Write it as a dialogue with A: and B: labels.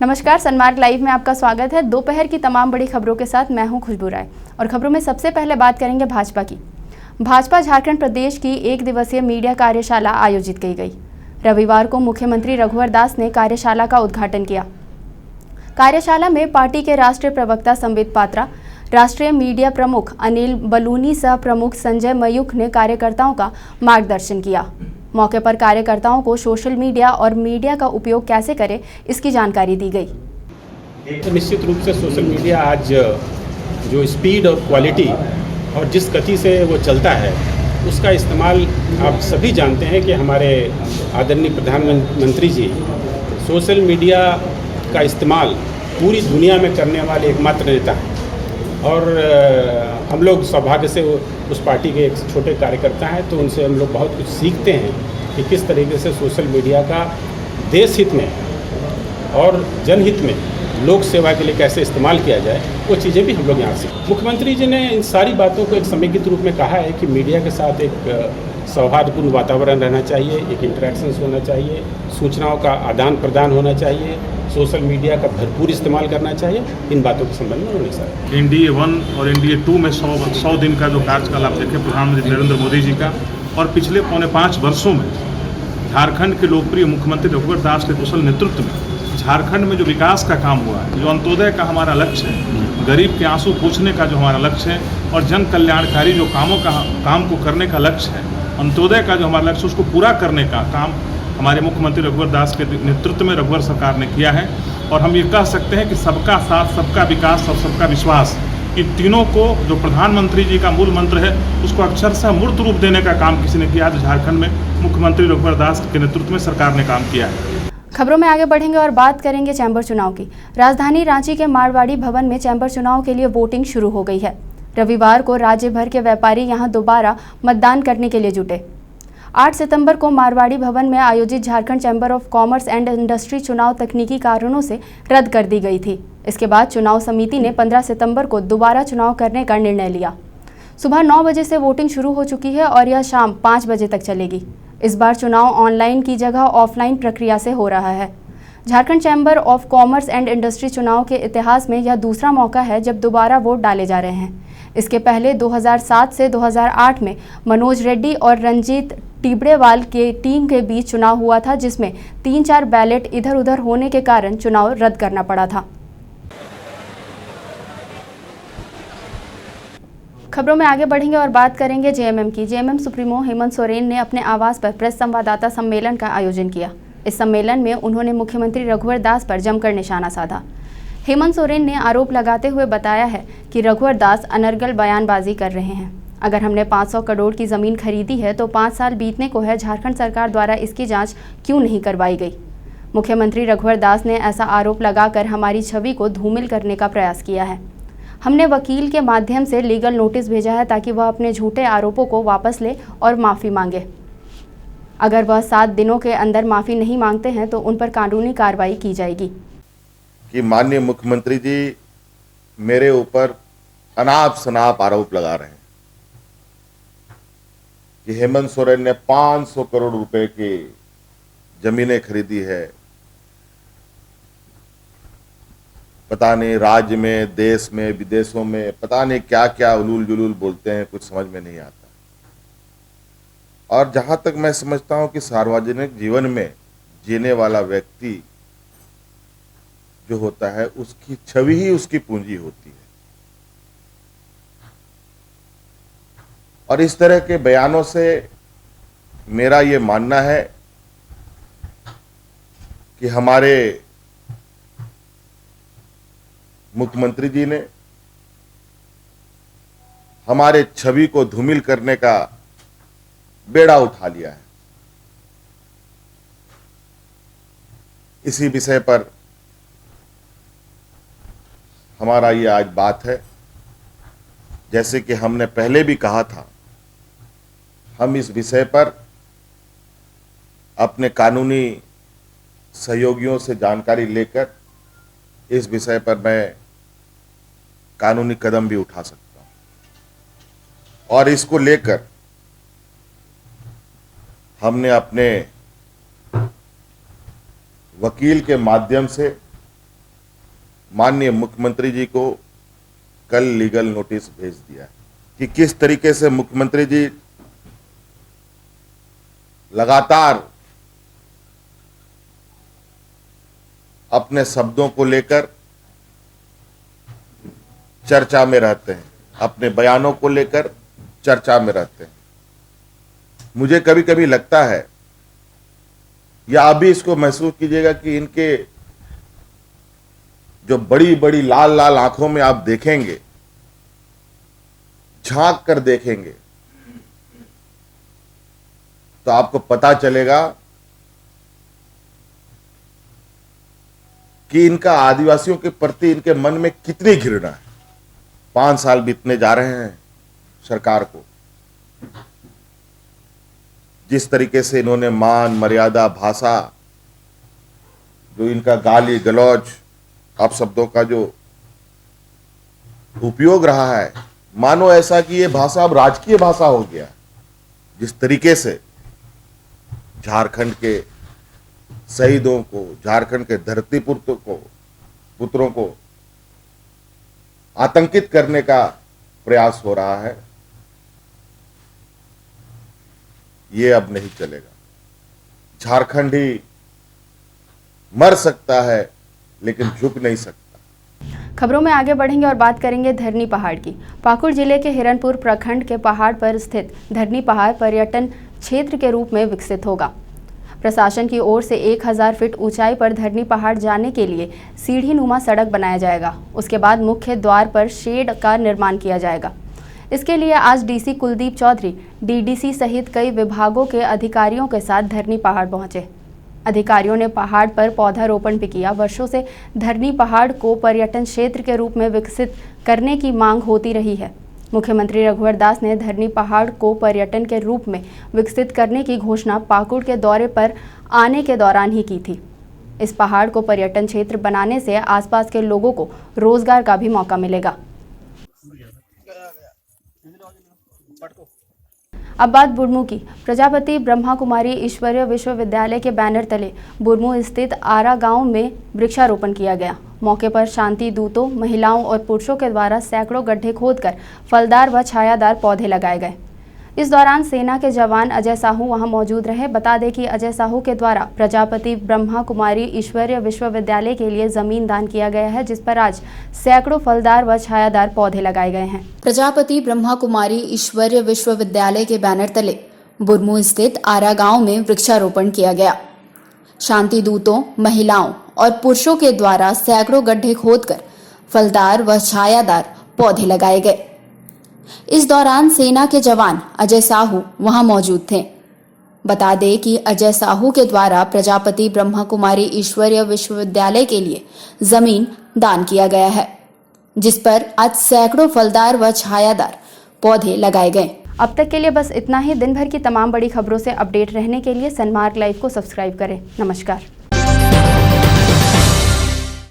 A: नमस्कार, सनमार्ग लाइव में आपका स्वागत है। दोपहर की तमाम बड़ी खबरों के साथ मैं हूं खुशबू राय और खबरों में सबसे पहले बात करेंगे भाजपा की। भाजपा झारखंड प्रदेश की 1 दिवसीय मीडिया कार्यशाला आयोजित की गई। रविवार को मुख्यमंत्री रघुवर दास ने कार्यशाला का उद्घाटन किया। कार्यशाला में पार्टी के राष्ट्रीय प्रवक्ता संबित पात्रा, राष्ट्रीय मीडिया प्रमुख अनिल बलूनी, सह प्रमुख संजय मयूख ने कार्यकर्ताओं का मार्गदर्शन किया। मौके पर कार्यकर्ताओं को सोशल मीडिया और मीडिया का उपयोग कैसे करें, इसकी जानकारी दी गई।
B: एक निश्चित रूप से सोशल मीडिया आज जो स्पीड और क्वालिटी और जिस गति से वो चलता है, उसका इस्तेमाल आप सभी जानते हैं कि हमारे आदरणीय प्रधानमंत्री जी सोशल मीडिया का इस्तेमाल पूरी दुनिया में करने वाले एकमात्र नेता हैं। और हम लोग सौभाग्य से उस पार्टी के एक छोटे कार्यकर्ता हैं, तो उनसे हम लोग बहुत कुछ सीखते हैं कि किस तरीके से सोशल मीडिया का देश हित में और जनहित में लोक सेवा के लिए कैसे इस्तेमाल किया जाए, वो चीज़ें भी हम लोग यहाँ सीखें। मुख्यमंत्री जी ने इन सारी बातों को एक समेकित रूप में कहा है कि मीडिया के साथ एक सौहार्दपूर्ण वातावरण रहना चाहिए, एक इंटरेक्शंस होना चाहिए, सूचनाओं का आदान प्रदान होना चाहिए, सोशल मीडिया का भरपूर इस्तेमाल करना चाहिए। इन बातों के संबंध में उन्होंने सर
C: NDA 1 और NDA 2 में 100 दिन का जो कार्यकाल आप देखें प्रधानमंत्री नरेंद्र मोदी जी का, और पिछले 4.5 वर्षों में झारखंड के लोकप्रिय मुख्यमंत्री रघुवर दास के कुशल नेतृत्व में झारखंड में जो विकास का काम हुआ है, जो अंत्योदय का हमारा लक्ष्य है, गरीब के आंसू पोंछने का जो हमारा लक्ष्य है, और जन कल्याणकारी जो काम को करने का लक्ष्य है, अंत्योदय का जो हमारा लक्ष्य, उसको पूरा करने का काम हमारे मुख्यमंत्री रघुवर दास के नेतृत्व में रघुवर सरकार ने किया है। और हम ये कह सकते हैं कि सबका साथ, सबका विकास और सबका विश्वास, इन तीनों को जो प्रधानमंत्री जी का मूल मंत्र है, उसको अक्षरशः मूर्त रूप देने का काम किसी ने किया। तो झारखंड में मुख्यमंत्री रघुवर दास के नेतृत्व में सरकार ने काम किया है।
A: खबरों में आगे बढ़ेंगे और बात करेंगे चैम्बर चुनाव की। राजधानी रांची के मारवाड़ी भवन में चैम्बर चुनाव के लिए वोटिंग शुरू हो गई है। रविवार को राज्य भर के व्यापारी यहां दोबारा मतदान करने के लिए जुटे। 8 सितंबर को मारवाड़ी भवन में आयोजित Jharkhand chamber of commerce and industry चुनाव तकनीकी कारणों से रद्द कर दी गई थी। इसके बाद चुनाव समिति ने 15 सितंबर को दोबारा चुनाव करने का निर्णय लिया। सुबह 9 बजे से वोटिंग शुरू हो चुकी है और यह शाम 5 बजे तक चलेगी। इस बार चुनाव ऑनलाइन की जगह ऑफलाइन प्रक्रिया से हो रहा है। Jharkhand chamber of commerce and industry चुनाव के इतिहास में यह दूसरा मौका है जब दोबारा वोट डाले जा रहे हैं। इसके पहले 2007 से 2008 में मनोज रेड्डी और रंजीत टिबड़ेवाल के टीम के बीच चुनाव हुआ था, जिसमें 3-4 बैलेट इधर उधर होने के कारण चुनाव रद्द करना पड़ा था। खबरों में आगे बढ़ेंगे और बात करेंगे जेएमएम की। जेएमएम सुप्रीमो हेमंत सोरेन ने अपने आवास पर प्रेस संवाददाता सम्मेलन का आयोजन किया। इस सम्मेलन में उन्होंने मुख्यमंत्री रघुवर दास पर जमकर निशाना साधा। हेमंत सोरेन ने आरोप लगाते हुए बताया है कि रघुवर दास अनर्गल बयानबाजी कर रहे हैं। अगर हमने 500 करोड़ की ज़मीन खरीदी है तो 5 साल बीतने को है, झारखंड सरकार द्वारा इसकी जांच क्यों नहीं करवाई गई। मुख्यमंत्री रघुवर दास ने ऐसा आरोप लगाकर हमारी छवि को धूमिल करने का प्रयास किया है। हमने वकील के माध्यम से लीगल नोटिस भेजा है ताकि वह अपने झूठे आरोपों को वापस ले और माफ़ी मांगे। अगर वह 7 दिनों के अंदर माफ़ी नहीं मांगते हैं तो उन पर कानूनी कार्रवाई की जाएगी।
D: कि माननीय मुख्यमंत्री जी मेरे ऊपर अनाप शनाप आरोप लगा रहे हैं कि हेमंत सोरेन ने 500 करोड़ रुपए की जमीनें खरीदी है। पता नहीं राज्य में, देश में, विदेशों में पता नहीं क्या क्या उलूल जुलूल बोलते हैं, कुछ समझ में नहीं आता। और जहां तक मैं समझता हूं कि सार्वजनिक जीवन में जीने वाला व्यक्ति जो होता है, उसकी छवि ही उसकी पूंजी होती है। और इस तरह के बयानों से मेरा ये मानना है कि हमारे मुख्यमंत्री जी ने हमारे छवि को धूमिल करने का बेड़ा उठा लिया है। इसी विषय पर हमारा ये आज बात है। जैसे कि हमने पहले भी कहा था, हम इस विषय पर अपने कानूनी सहयोगियों से जानकारी लेकर इस विषय पर मैं कानूनी कदम भी उठा सकता हूं। और इसको लेकर हमने अपने वकील के माध्यम से माननीय मुख्यमंत्री जी को कल लीगल नोटिस भेज दिया है कि किस तरीके से मुख्यमंत्री जी लगातार अपने शब्दों को लेकर चर्चा में रहते हैं, अपने बयानों को लेकर चर्चा में रहते हैं। मुझे कभी कभी लगता है, या अभी इसको महसूस कीजिएगा कि इनके जो बड़ी बड़ी लाल लाल आंखों में आप देखेंगे, झांक कर देखेंगे, तो आपको पता चलेगा कि इनका आदिवासियों के प्रति इनके मन में कितनी घृणा है। 5 साल बीतने जा रहे हैं सरकार को, जिस तरीके से इन्होंने मान मर्यादा भाषा, जो इनका गाली गलौज अपशब्दों का जो उपयोग रहा है, मानो ऐसा कि ये भाषा अब राजकीय भाषा हो गया। जिस तरीके से झारखंड के शहीदों को, झारखंड के धरती पुत्रों को आतंकित करने का प्रयास हो रहा है, ये अब नहीं चलेगा। झारखंड ही मर सकता है लेकिन झुक नहीं सकता।
A: खबरों में आगे बढ़ेंगे और बात करेंगे धरनी पहाड़ की। पाकुड़ जिले के हिरनपुर प्रखंड के पहाड़ पर स्थित धरनी पहाड़ पर्यटन क्षेत्र के रूप में विकसित होगा। प्रशासन की ओर से 1000 फीट ऊंचाई पर धरनी पहाड़ जाने के लिए सीढ़ी नुमा सड़क बनाया जाएगा। उसके बाद मुख्य द्वार पर शेड का निर्माण किया जाएगा। इसके लिए आज डीसी कुलदीप चौधरी, डीडीसी सहित कई विभागों के अधिकारियों के साथ धरनी पहाड़ पहुंचे। अधिकारियों ने पहाड़ पर पौधारोपण भी किया। वर्षों से धरनी पहाड़ को पर्यटन क्षेत्र के रूप में विकसित करने की मांग होती रही है। मुख्यमंत्री रघुवर दास ने धरनी पहाड़ को पर्यटन के रूप में विकसित करने की घोषणा पाकुड़ के दौरे पर आने के दौरान ही की थी। इस पहाड़ को पर्यटन क्षेत्र बनाने से आसपास के लोगों को रोजगार का भी मौका मिलेगा। अब बात बुरमू की। प्रजापति ब्रह्मा कुमारी ईश्वरीय विश्वविद्यालय के बैनर तले बुरमू स्थित आरा गांव में वृक्षारोपण किया गया। मौके पर शांति दूतों, महिलाओं और पुरुषों के द्वारा सैकड़ों गड्ढे खोदकर फलदार व छायादार पौधे लगाए गए। इस दौरान सेना के जवान अजय साहू वहां मौजूद रहे। बता दें कि अजय साहू के द्वारा प्रजापति ब्रह्मा कुमारी ईश्वरीय विश्वविद्यालय के लिए जमीन दान किया गया है, जिस पर आज सैकड़ों फलदार व छायादार पौधे लगाए गए हैं। प्रजापति ब्रह्मा कुमारी ईश्वरीय विश्वविद्यालय के बैनर तले बुरमू स्थित आरा गांव में वृक्षारोपण किया गया। शांति दूतों, महिलाओं और पुरुषों के द्वारा सैकड़ों गड्ढे खोदकर फलदार व छायादार पौधे लगाए गए। इस दौरान सेना के जवान अजय साहू वहां मौजूद थे। बता दें कि अजय साहू के द्वारा प्रजापति ब्रह्मा कुमारी ईश्वरीय विश्वविद्यालय के लिए जमीन दान किया गया है, जिस पर आज सैकड़ों फलदार व छायादार पौधे लगाए गए। अब तक के लिए बस इतना ही। दिन भर की तमाम बड़ी खबरों से अपडेट रहने के लिए सनमार्ग लाइव को सब्सक्राइब करें। नमस्कार।